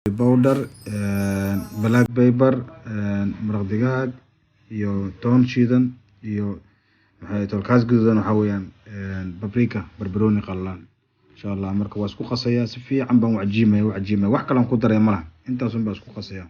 powder, black pepper, maraq digaag iyo toon shiidan iyo maxay tolkaas guduudan waxa weeyaan paprika barbarooni qallalan insha Allah marka waa isku qasaya si fiican baan u cajiimay wax kale aan ku daray malaha intaas un baan isku qasaya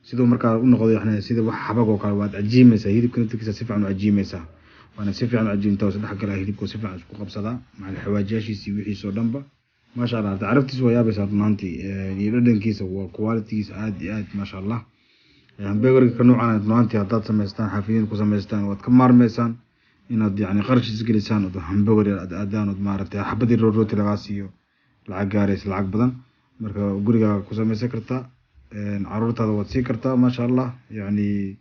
sidoo marka u noqdo yaxna sida wax xabag oo kale waad cajiimaysaa hilibka intiisa si fiican u cajiimaysaa waana si fiican u cajiintaa oo saddex kale hilibka si fiican isku qabsadaa macal xawaajiyaashiisa wixii soo dhanba ما شاء الله تعرفتي ويا بس أطنانتي يردن كيس وكواليتيس عاد ما شاء الله بيقول كنوع عن أطنانتي هذا سمستان حفيين كسمستان وتكمار ميسان إن يعني قرش سجلسان وهم بيقول أدان ودمارتي حبدي الروتي لغاسيو العقاريس العقبدن مركا قريقا كسمسي كرتا عرورت هذا واتسي كرتا ما شاء الله يعني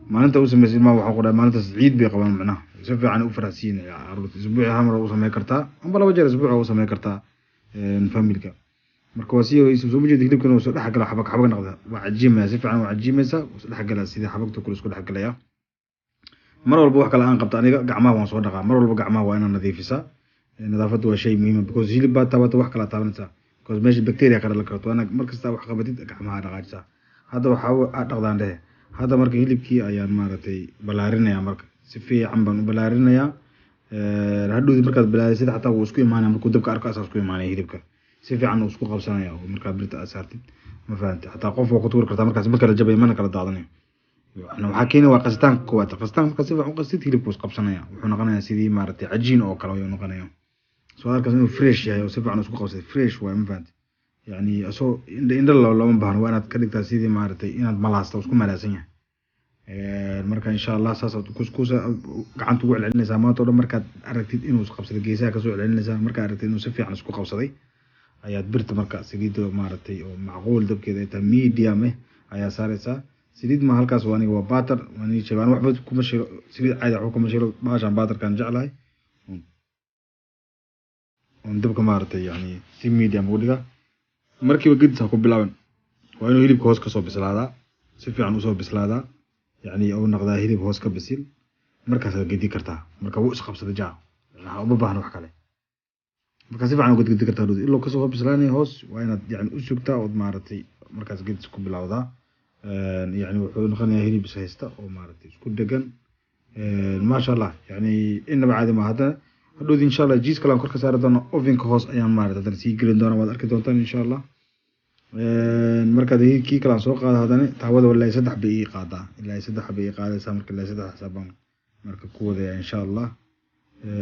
ما أنت وسمسي ما وحقودا ما أنت سعيد بيقبان معنا سوف عن أفراسين يا عرورت أسبوعي همرا وسمي كرتا أم بلا وجه أسبوع وسمي كرتا فاميلكا marka wasiyo isoo soo jeedin hilibkana soo dhax gala xabag noqda waa cajiima si fiican waa cajiimaysa soo dhax gala sida xabagta kula isku dhax galaya mar walba wax kala aan qabta aniga gacmaha waan soo dhaqaa mar walba gacmaha waa inaan nadiifisaa nadaafadu waa shay muhiim ah because hilib baa taabata wax kala taabanaysa because meesha bacteria ka dhalan karto ana markasta wax qabatid gacmaha dhaqaajisa hadda waxa aad dhaqdaan dhehe hadda marka hilibkii ayaan maaragtay balaarinaya marka si fiican baan u balaarinaya hadhow markaad bilaaysid xataa uu isku iimaanaya markuu dabka arko asaas ku iimaanaya hilibka si fiican uu isku qabsanaya oo marka birta asaartid ma fahanti xataa qof waa ku tuur kartaa markaas ma kala jabay mana kala daadanayo ana waxa keenay waa qastaan koowaad qastaan marka si fiican u qasid hilibku is qabsanaya wuxuu noqonayaa sidii maaragtay cajiin oo kale ayuu noqonayaa soo halkaas inuu fresh yahay oo si fiican isku qabsado fresh waa ma fahanti yani asoo indha lama baahno waa inaad ka dhigtaa sidii maaragtay inaad malaasta isku malaasan yahay marka insha Allah saas kuskuusa gacanta ugu celinaysaa maanta oo markaad aragtid inuu qabsado geesaha ka soo celinaysaa markaad aragtid inuu si fiican isku qabsaday ayaad birta marka saliido maaragtay oo macquul dabkeeda ay tahay medium ayaa saaraysaa saliid ma halkaas waa aniga waa butter wani jabaan waxba kuma shiro saliid caadi ah kuma shiro baashan butter kan jeclahay on dabka maaragtay yani si medium u dhiga markiiba gidsa ku bilaaban waa inuu hilibka hoos ka soo bislaadaa si fiican u soo bislaadaa يعني أو نقدر هيلي بهوس كبسيل مركز جدي كرتا مركز وش خبصة جا أبو بحر وحكله مركز فعنا قد جدي كرتا إلا كسوه بسلاني هوس وين يعني أسوكتا أو مارتي مركز جدي سكوب بالعوضة يعني وحنا خلينا هيلي بسهستا أو مارتي سكوب دجن ما شاء الله يعني إن بعد ما هذا هدول إن شاء الله جيس كلام كرك صار دنا أوفين كهوس أيام مارتي ترسي جرين دنا ما أذكر دونتان إن شاء الله marka kii kala soo qaado hadana taawada wala 3 bii qaada ilaa 3 bii qaadaysa marka la 3 xisaaban marka kuwada insha Allah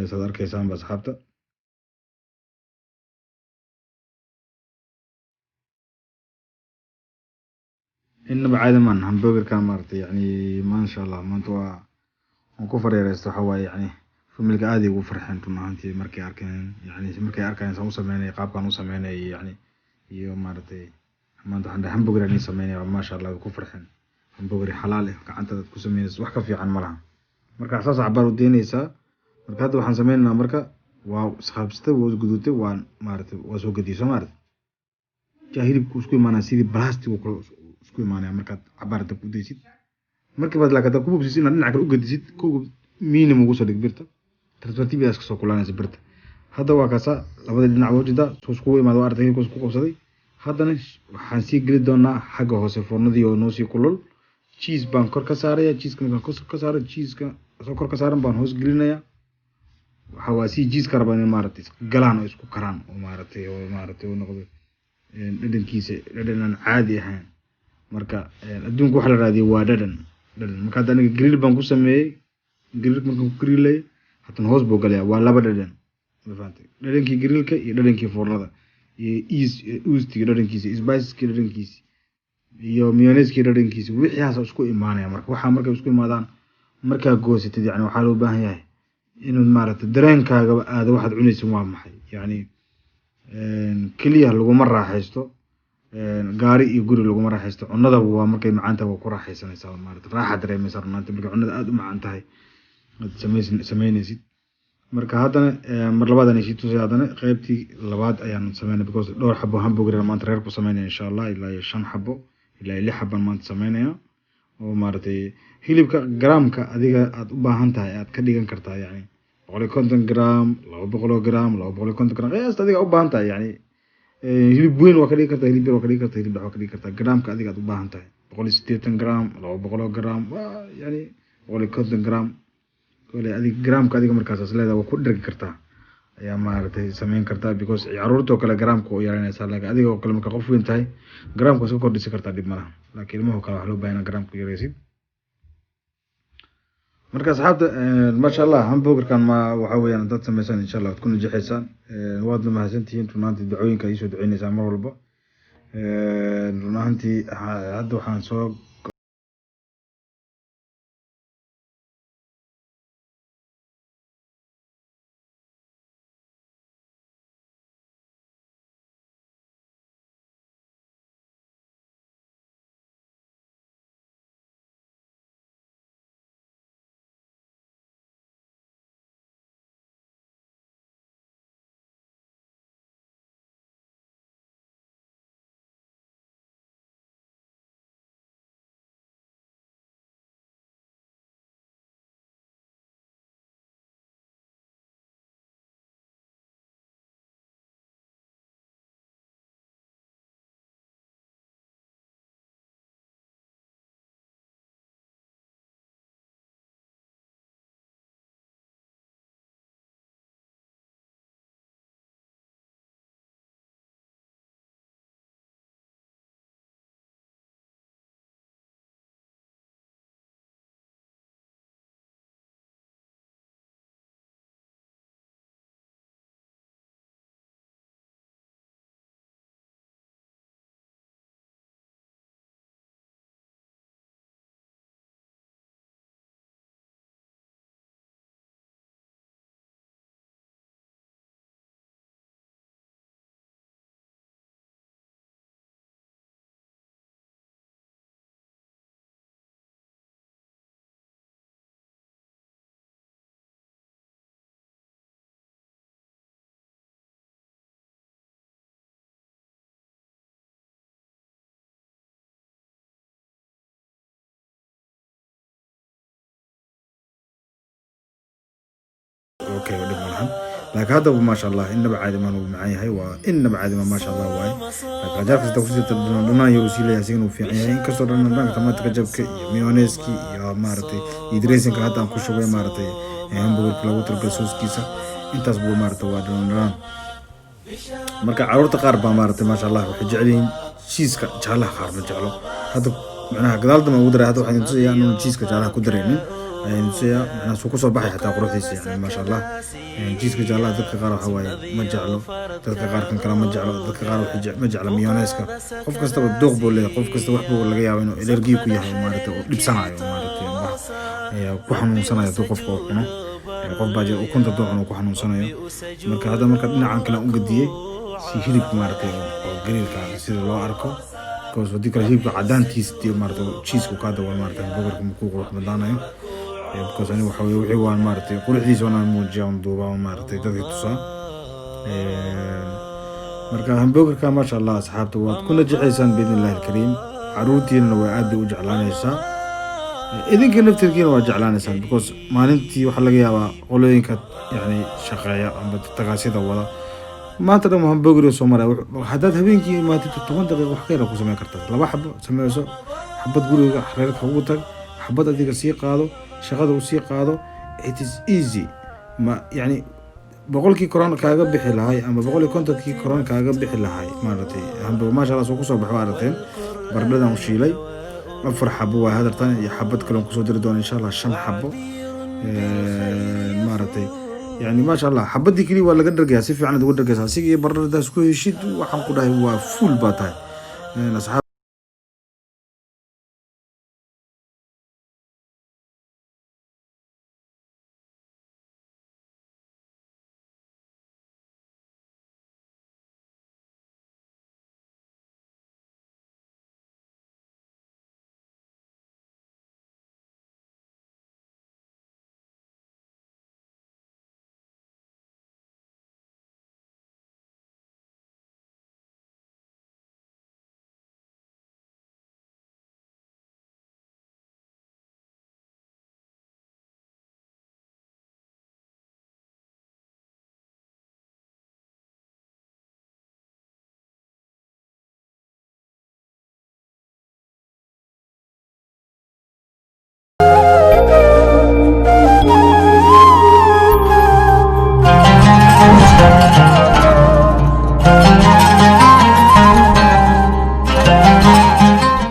saad arkaysaan ba asxaabta inna baad man hamburger kan martay yani ma sha Allah maanta waan ku fareeraysto waxa way yani familka aad ugu farxeen tumaantii markay arkeen yani markay arkeen soo sameeyay qaabkan u sameeyay yani iyo martay maanta waxaan hamburger aan sameeyay ma sha Allah ku farxeen hamburger xalaal ah gacanta dad ku sameeyay wax ka fiican malaha marka asaas cabar u deynaysa marka hadda waxaan sameeynaa marka waa saxaabsta waa guduutay waan maartay waa soo gadiyo maartay jahilibku isku imaanaa sidii plastic oo isku imaanaya marka cabar dab u deysid markii baad laakada ku bubsiis inaad dhinac kale u gadisid ku minimum ugu soo dhig birta tartiib iska soo kulaanaysa birta hadda waa kaasa labada dhinac wajida soo isku imaado ardayga ku qabsaday haddana waxaan sii geli doonaa xagga hoose foornadii oo noo sii kulul cheese baan kor ka saaraya cheese ka markaan kor ka saaro cheese ka soo kor ka saaran baan hoos gelinaya waxa waa si cheese karban maartay galaan oo isku karaan oo maartay oo noqdo dhadhan caadi ahaan marka adduunku waxa la raadiyo waa dhadhan marka aniga grill baan ku sameeyay grill markaan ku grillay haatan hoos buu galaya waa laba dhadhan ma fahamtay dhadhankii grillka iyo dhadhankii foornada uustii dhadhankiisa spiceski dhadhankiisa iyo mayonnaise dhadhankiisa wixiiaas isku imaanaya marka waxa markay isku imaadaan marka goosatid yani waxa loo baahan yahay inuu maaragtay dareenkaaga aad waxaad cunaysid waa maxay yani kaliya lagu ma raaxaysto gaari iyo guri lagu ma raaxaysto cunada waa markay macaanta waa ku raaxaysanaysaa maaragtay raaxa dareemaysaa runtii marka cunada aad u macaan tahay sameynaysid marka haddana mar labaad aan tusay haddana qaybtii labaad ayaan sameynaa because dhowr xabo hamburger maanta reer ku sameynaa insha Allah ilaa 5 xabo ilaa 6 xabo maanta sameynaa oo maartay hilibka gramka adiga aad u baahan tahay aad ka dhigan kartaa yani 150 gram 200 gram 250 gram adiga u baahan tahay yani hilib weyn waa ka dhigi kartaa, hilib yar waa ka dhigi kartaa, hilib dhac waa ka dhigi kartaa. Garaamka adiga aad u baahan tahay 180 gram, 200 gram, yani 150 gram. Kale adiga garaamka adiga markaas leedahay waa ku dhergi kartaa ayaa maaragtay sameyn kartaa, because caruurta oo kale garaamka oo yaranaysa, laakiin adiga oo kale marka qof weyn tahay garaamka iska kordhisi kartaa, dib malaha. Laakiin ilmaha kale waxa loo baahan yahay garaamka yareysid. marka asxaabta masha Allah hamburgerkan ma waxa weeyaan dad sameeysan insha Allah ku najaxaysan, waad mahadsantihiin runtii ducooyinka ay soo duceynaysaa mar walba. runtii hadda waxaan soo اوكي ودي ملحن لكن هذا ما شاء الله انه بعد ما هو معي هي وانه بعد ما شاء الله واي لكن جالس توصيل دنا يوصيل ياسين وفي عينين كسر لنا تما تكجبك ميونيسكي يا مارتي يدريسن كهذا كل شويه مارتي همبرجر لو تركسوس كيسا انت اسبوع مارتي وادنا marka caruurta qaar baa maartay ma sha Allah waxay jeceliin cheese-ka jaalaha qaar ma jeclo hada macnaha gadaal dama ugu daray hada waxaan tusayaa inuu cheese-ka jaalaha ku dareynin ayaan tusayaa macnaha soo ku soo baxay xataa quruxdiisa yani ma sha Allah cheese-ka jaalaha dadka qaar waxa waaye ma jeclo, dadka qaar kan kale ma jeclo, dadka qaar waxay ma jeclo mayonnaise-ka. qof kasta oo dooq buu leeyahay, qof kasta wax buu laga yaabaa inuu allergy ku yahay maartay oo dhibsanayo maartay ku xanuunsanayo qofka oo cuno qof baa jira ukunta doocan oo ku xanuunsanayo. marka hada marka dhinacan kale u gadiyay si hilib maartay oo gariirka sida loo arko because wadii kale hilibka cadaantiisa iyo maartay cheese-ku ka dawal maartay burgerka ku qurux badanayo because ani waxa weeye wixii waan maartay quruxdiisa waan muujiyay duuba maartay dadka tusaa. marka hamburgerka ma sha Allah asxaabta waad ku najaxaysan biidnillaahi kariim, caruurtiina way aad u jeclaanaysaa, idinka naftirkiina waa jeclaanaysaan because maalintii waxa laga yaabaa qolooyinka yani shaqeeya ama tagaasida wada maanta dhan hamburger soo maray hadaad habeenkii maanta 10 daqiiqo wax kale ku sameyn kartaa, laba xabo sameeyso, xabad guriga xareerka ugu tag, xabad adiga sii qaado, shaqada u sii qaado, it is easy. ma yani boqolkii koron kaaga bixi lahay ama 150kii koron kaaga bixi lahay maartay hamburger ma sha Allah soo ku soo baxo aragteen bardhadan u shiilay 4 xabo waa hadartan iyo xabad kale ku soo diri doon insha Allah 5 xabo maartay يعني ما شاء الله حبدي كلي ولا قدر قياس في عنا تقدر قياس سيجي برا ده سكوي شيء وحن كده هو فول باتاي.